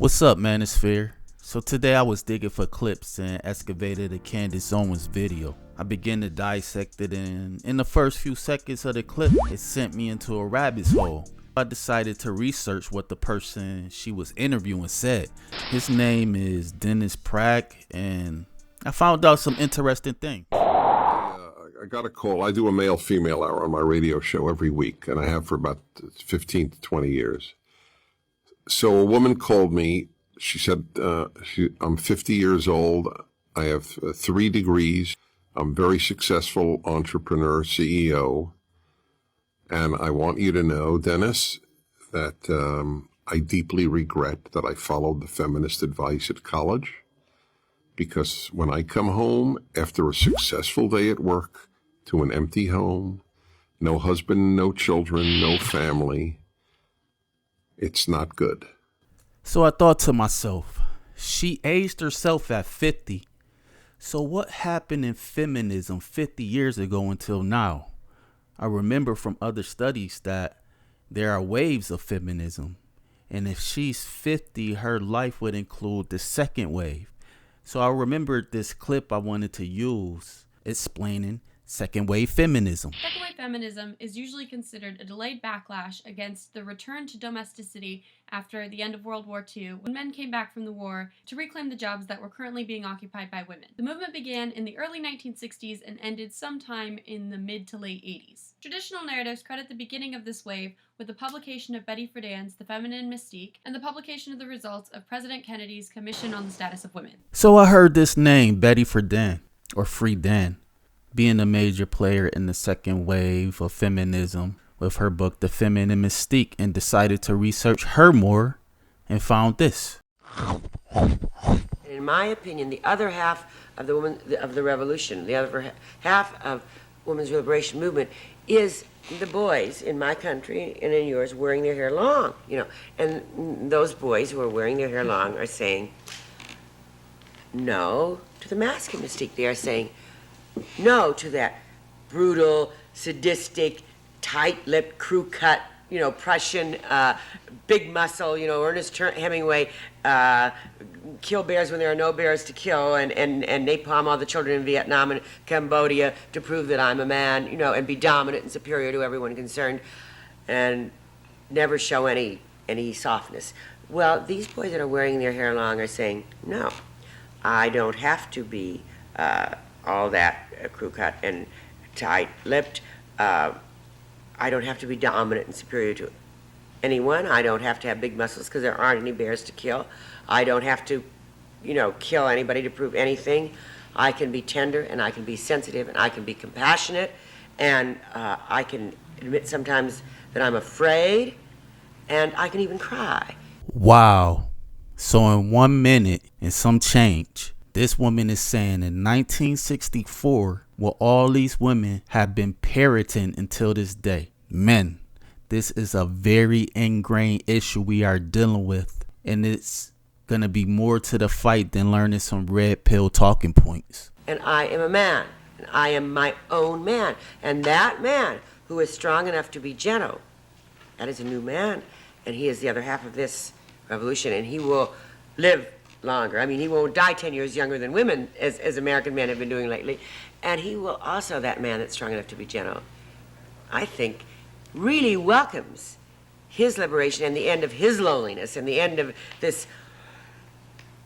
What's up, manosphere? So today I was digging for clips and excavated a Candence Owens video. I began to dissect it, and in the first few seconds of the clip, it sent me into a rabbit hole. I decided to research what the person she was interviewing said. His name is Dennis Prague, and I found out some interesting things. I got a call. I do a male-female hour on my radio show every week, and I have for about 15 to 20 years. So a woman called me. She said, I'm 50 years old. I have 3 degrees. I'm a very successful entrepreneur, CEO. And I want you to know, Dennis, that I deeply regret that I followed the feminist advice at college. Because when I come home after a successful day at work to an empty home, no husband, no children, no family, it's not good. So I thought to myself, she aged herself at 50. So what happened in feminism 50 years ago until now? I remember from other studies that there are waves of feminism. And if she's 50, her life would include the second wave. So I remembered this clip I wanted to use explaining second wave feminism. Second wave feminism is usually considered a delayed backlash against the return to domesticity after the end of World War II, when men came back from the war to reclaim the jobs that were currently being occupied by women. The movement began in the early 1960s and ended sometime in the mid to late 80s. Traditional narratives credit the beginning of this wave with the publication of Betty Friedan's The Feminine Mystique and the publication of the results of President Kennedy's Commission on the Status of Women. So I heard this name, Betty Friedan, or Friedan, being a major player in the second wave of feminism with her book, The Feminine Mystique, and decided to research her more and found this. In my opinion, the other half of the revolution, the other half of women's liberation movement is the boys in my country and in yours wearing their hair long, and those boys who are wearing their hair long are saying no to the masculine mystique. They are saying no to that brutal, sadistic, tight-lipped, crew-cut, Prussian, big muscle, Ernest Hemingway, kill bears when there are no bears to kill, and napalm all the children in Vietnam and Cambodia to prove that I'm a man, and be dominant and superior to everyone concerned, and never show any softness. Well, these boys that are wearing their hair long are saying, no, I don't have to be all that crew-cut and tight-lipped. I don't have to be dominant and superior to anyone. I don't have to have big muscles because there aren't any bears to kill. I don't have to, kill anybody to prove anything. I can be tender, and I can be sensitive, and I can be compassionate, and I can admit sometimes that I'm afraid, and I can even cry. Wow. So in 1 minute and some change, this woman is saying in 1964, will all these women have been parroting until this day? Men, this is a very ingrained issue we are dealing with, and it's going to be more to the fight than learning some red pill talking points. And I am a man, and I am my own man, and that man who is strong enough to be gentle, that is a new man, and he is the other half of this revolution, and he will live longer. I mean, he won't die 10 years younger than women, as American men have been doing lately. And he will also, that man that's strong enough to be gentle, I think, really welcomes his liberation and the end of his loneliness and the end of this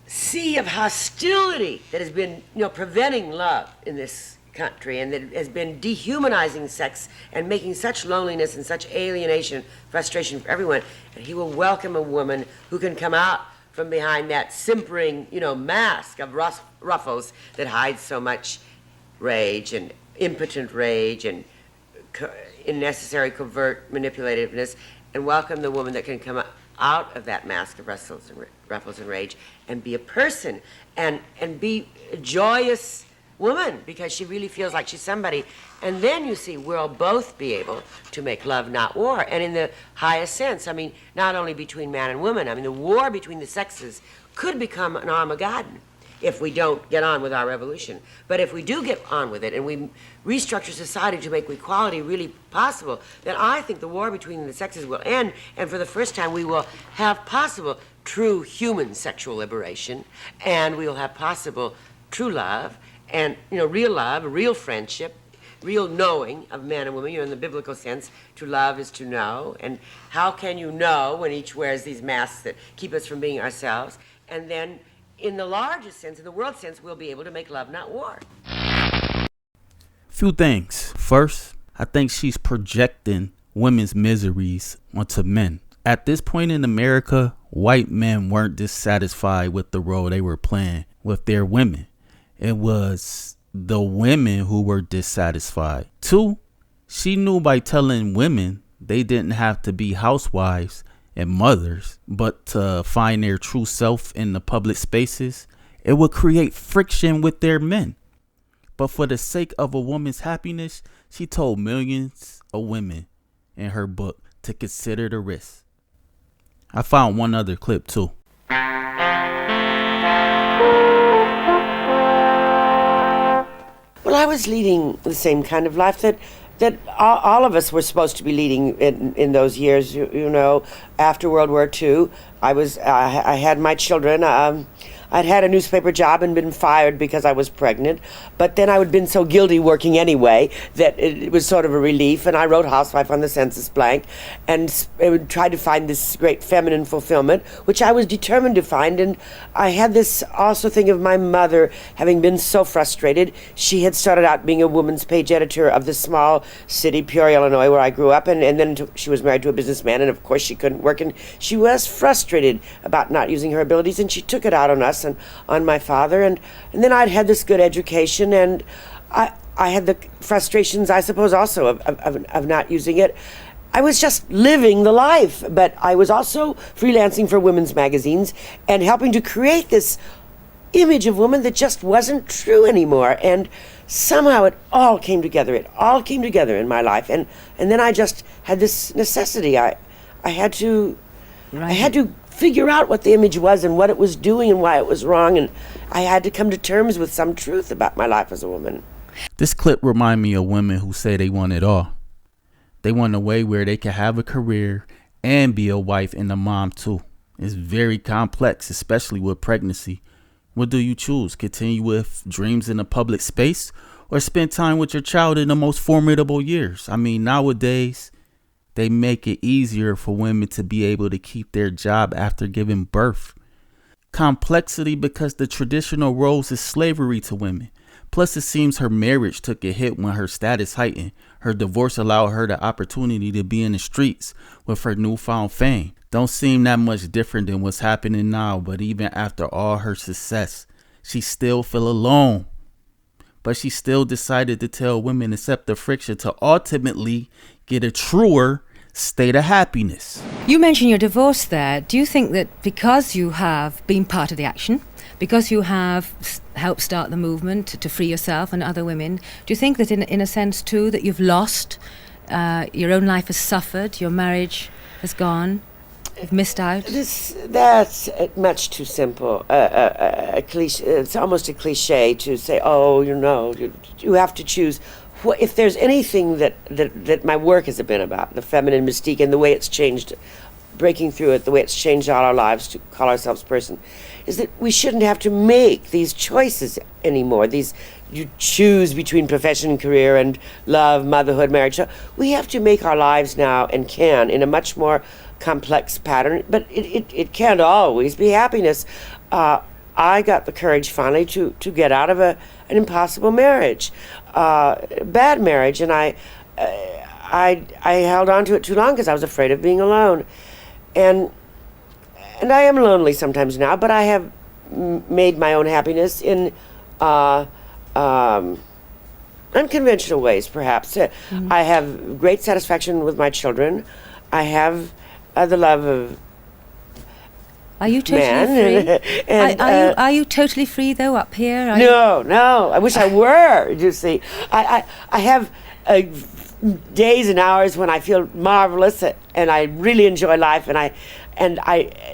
sea of hostility that has been, preventing love in this country, and that has been dehumanizing sex and making such loneliness and such alienation, frustration for everyone. And he will welcome a woman who can come out from behind that simpering, mask of ruffles that hides so much rage and impotent rage and unnecessary covert manipulativeness, and welcome the woman that can come out of that mask of ruffles and rage and be a person and be a joyous woman because she really feels like she's somebody. And then you see we'll both be able to make love, not war. And in the highest sense, not only between man and woman, the war between the sexes could become an Armageddon. if we don't get on with our revolution. But if we do get on with it and we restructure society to make equality really possible, then I think the war between the sexes will end, and for the first time we will have possible true human sexual liberation, and we will have possible true love, and real love, real friendship, real knowing of men and women. In the biblical sense, to love is to know. And how can you know when each wears these masks that keep us from being ourselves? And then, in the largest sense, in the world sense, we'll be able to make love, not war. Few things. First, I think she's projecting women's miseries onto men. At this point in America, white men weren't dissatisfied with the role they were playing with their women. It was the women who were dissatisfied. Two, she knew by telling women they didn't have to be housewives and mothers, but to find their true self in the public spaces, it would create friction with their men. But for the sake of a woman's happiness, she told millions of women in her book to consider the risk. I found one other clip too. Well, I was leading the same kind of life that all of us were supposed to be leading in those years. After World War II, I had my children. I'd had a newspaper job and been fired because I was pregnant, but then I had been so guilty working anyway that it was sort of a relief, and I wrote Housewife on the census blank and tried to find this great feminine fulfillment, which I was determined to find. And I had this also thing of my mother having been so frustrated. She had started out being a woman's page editor of the small city, Peoria, Illinois, where I grew up, and then she was married to a businessman, and of course she couldn't work, and she was frustrated about not using her abilities, and she took it out on us and on my father, and then I'd had this good education, and I had the frustrations, I suppose, also of not using it. I was just living the life, but I was also freelancing for women's magazines and helping to create this image of woman that just wasn't true anymore. And somehow it all came together. It all came together in my life, and then I just had this necessity. I had to figure out what the image was and what it was doing and why it was wrong, and I had to come to terms with some truth about my life as a woman. This clip reminds me of women who say they want it all. They want a way where they can have a career and be a wife and a mom too. It's very complex, especially with pregnancy. What do you choose? Continue with dreams in a public space or spend time with your child in the most formidable years? I mean, nowadays, they make it easier for women to be able to keep their job after giving birth. Complexity because the traditional roles is slavery to women. Plus, it seems her marriage took a hit when her status heightened. Her divorce allowed her the opportunity to be in the streets with her newfound fame. Don't seem that much different than what's happening now, but even after all her success, she still feel alone. But she still decided to tell women accept the friction to ultimately get a truer state of happiness. You mentioned your divorce there. Do you think that because you have been part of the action, because you have helped start the movement to free yourself and other women, do you think that in a sense too that you've lost, your own life has suffered, your marriage has gone, you've missed out? That's much too simple. A cliche, it's almost a cliche to say, you have to choose. If there's anything that my work has been about, the feminine mystique and the way it's changed, breaking through it, the way it's changed all our lives to call ourselves person, is that we shouldn't have to make these choices anymore. You choose between profession, career, and love, motherhood, marriage. So we have to make our lives now, and can, in a much more complex pattern, but it can't always be happiness. I got the courage finally to get out of an impossible marriage, bad marriage, and I held on to it too long because I was afraid of being alone, and I am lonely sometimes now, but I have made my own happiness in unconventional ways, perhaps. Mm-hmm. I have great satisfaction with my children. I have the love of Are you totally free? And, are you totally free though up here? No. I wish I were. You see, I have days and hours when I feel marvelous and I really enjoy life, and And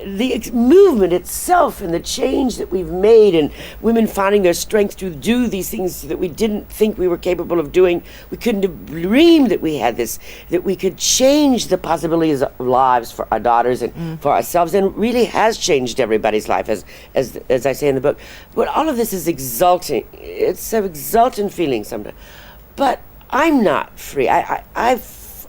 the movement itself and the change that we've made, and women finding their strength to do these things that we didn't think we were capable of doing. We couldn't have dreamed that we had this, that we could change the possibilities of lives for our daughters and for ourselves, and it really has changed everybody's life, as I say in the book. But all of this is exulting. It's an exultant feeling sometimes. But I'm not free. I'm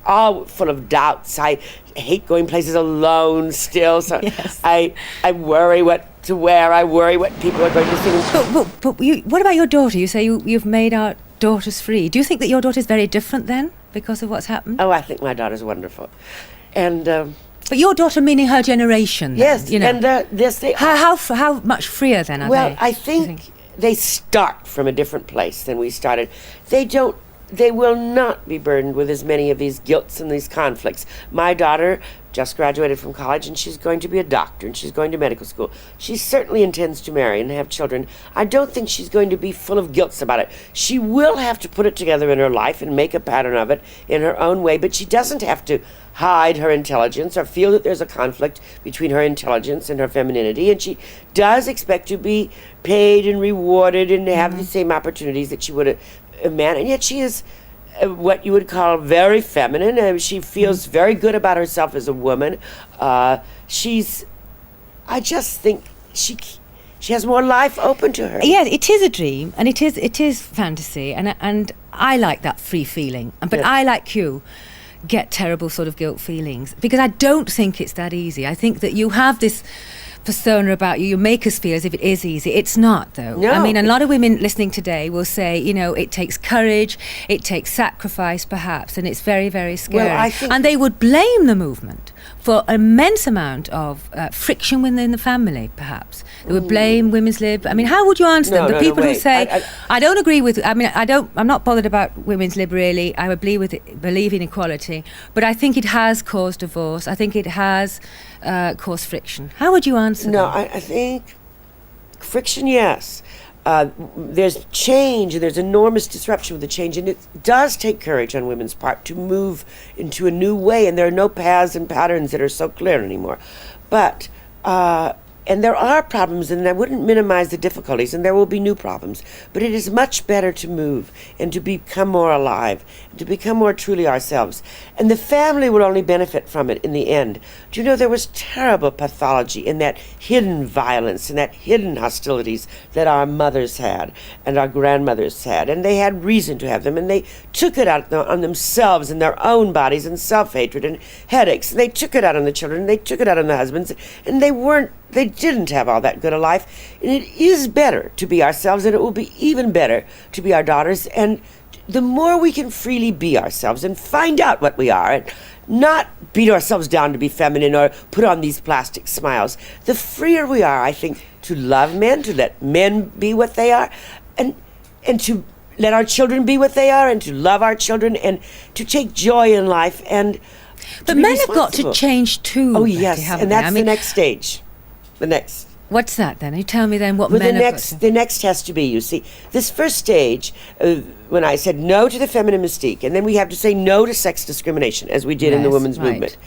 all full of doubts. I hate going places alone still. So Yes. I worry what to wear. I worry what people are going to think. But what about your daughter? You say you've made our daughters free. Do you think that your daughter's very different then because of what's happened? Oh, I think my daughter's wonderful. And But your daughter meaning her generation then, yes, you know. and yes, they How much freer then are well, they? I think they start from a different place than we started. They will not be burdened with as many of these guilts and these conflicts. My daughter just graduated from college, and she's going to be a doctor, and she's going to medical school. She certainly intends to marry and have children. I don't think she's going to be full of guilts about it. She will have to put it together in her life and make a pattern of it in her own way, but she doesn't have to hide her intelligence or feel that there's a conflict between her intelligence and her femininity, and she does expect to be paid and rewarded and to have the same opportunities that she would a man, and yet she is what you would call very feminine. She feels very good about herself as a woman. I just think she has more life open to her. Yeah, it is a dream, and it is fantasy, and I like that free feeling. But Yes. I, like you, get terrible sort of guilt feelings because I don't think it's that easy. I think that you have this persona about you make us feel as if it is easy. It's not, though. No. I mean, a lot of women listening today will say, you know, it takes courage, it takes sacrifice perhaps, and it's very, very scary. Well, I think and they would blame the movement for an immense amount of friction within the family, perhaps. They would blame women's lib. I mean, how would you answer them? The people who wait. say, I don't agree with, I'm not bothered about women's lib really. I would believe in equality, but I think it has caused divorce. I think it has caused friction. How would you answer No, them? I think friction, yes. There's change, and there's enormous disruption with the change, and it does take courage on women's part to move into a new way, and there are no paths and patterns that are so clear anymore. But and there are problems, and I wouldn't minimize the difficulties, and there will be new problems. But it is much better to move and to become more alive, and to become more truly ourselves. And the family will only benefit from it in the end. Do you know there was terrible pathology in that hidden violence and that hidden hostilities that our mothers had and our grandmothers had, and they had reason to have them, and they took it out on themselves and their own bodies, and self-hatred and headaches, and they took it out on the children, and they took it out on the husbands, and they didn't have all that good a life. And it is better to be ourselves, and it will be even better to be our daughters. And the more we can freely be ourselves and find out what we are, and not beat ourselves down to be feminine or put on these plastic smiles, the freer we are, I think, to love men, to let men be what they are, and to let our children be what they are, and to love our children, and to take joy in life. And But men have got to change too. Oh Betty, yes, haven't and they? that's I mean, the next stage. The next. What's that then? You tell me then what Well, men the have next, got to... the next has to be, you see, this first stage, when I said no to the feminine mystique, and then we have to say no to sex discrimination, as we did in the Yes, women's right. movement.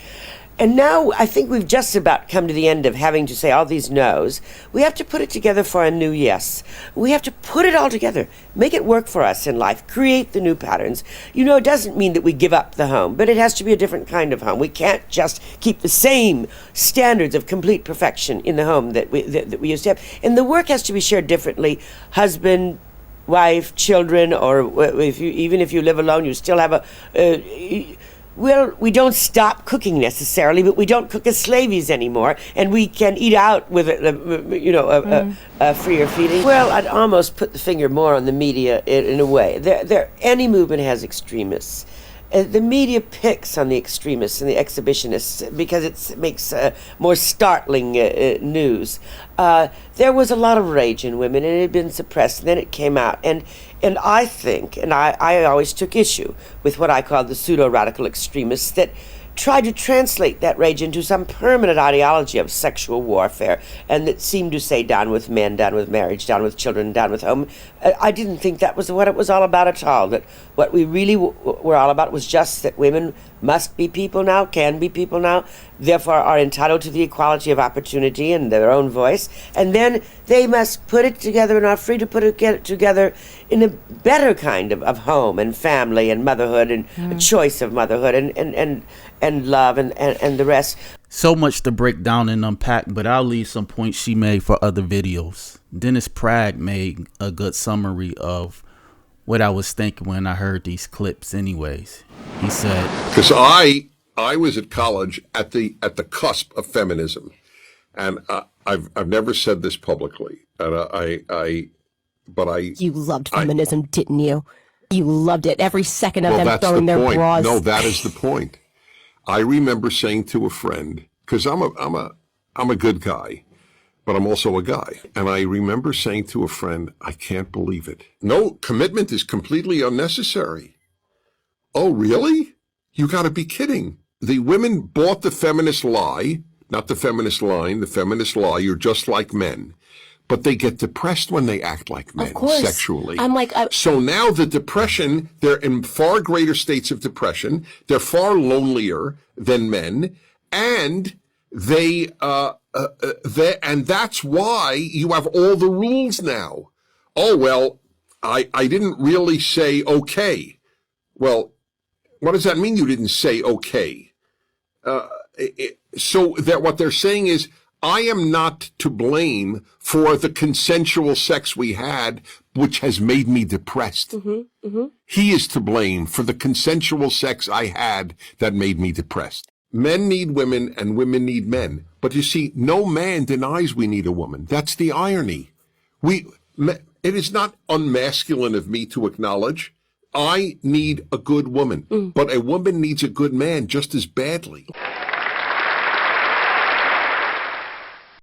And now I think we've just about come to the end of having to say all these no's. We have to put it together for a new yes. We have to put it all together, make it work for us in life, create the new patterns. You know, it doesn't mean that we give up the home, but it has to be a different kind of home. We can't just keep the same standards of complete perfection in the home that we used to have. And the work has to be shared differently. Husband, wife, children, or even if you live alone, you still have well, we don't stop cooking necessarily, but we don't cook as slavies anymore, and we can eat out with a freer feeling. Well, I'd almost put the finger more on the media in a way. Any movement has extremists. The media picks on the extremists and the exhibitionists because it makes more startling news. There was a lot of rage in women, and it had been suppressed, and then it came out. And I think, and I always took issue with what I call the pseudo-radical extremists that tried to translate that rage into some permanent ideology of sexual warfare, and that seemed to say down with men, down with marriage, down with children, down with home. I didn't think that was what it was all about at all, that what we really were all about was just that women must be people now, can be people now, therefore are entitled to the equality of opportunity and their own voice, and then they must put it together and are free to put it together in a better kind of home and family and motherhood and a choice of motherhood and love and the rest. So much to break down and unpack, but I'll leave some points she made for other videos. Dennis Prague made a good summary of what I was thinking when I heard these clips anyways. He said, because I was at college at the cusp of feminism, and I've never said this publicly, and You loved feminism, didn't you? You loved it, every second of them that's throwing the their point. bras. No, that is the point. I remember saying to a friend, because I'm a good guy, but I'm also a guy, and I remember saying to a friend, I can't believe it. No, commitment is completely unnecessary. Oh, really? You got to be kidding. The women bought the feminist lie, not the feminist line, the feminist lie, you're just like men. But they get depressed when they act like men sexually. I'm like, so now the depression, they're in far greater states of depression. They're far lonelier than men. And and that's why you have all the rules now. Oh, well, I didn't really say okay. Well, what does that mean you didn't say okay? So that what they're saying is, I am not to blame for the consensual sex we had, which has made me depressed. He is to blame for the consensual sex I had that made me depressed. Men need women and women need men. But you see, no man denies we need a woman. That's the irony. It is not unmasculine of me to acknowledge I need a good woman, but a woman needs a good man just as badly.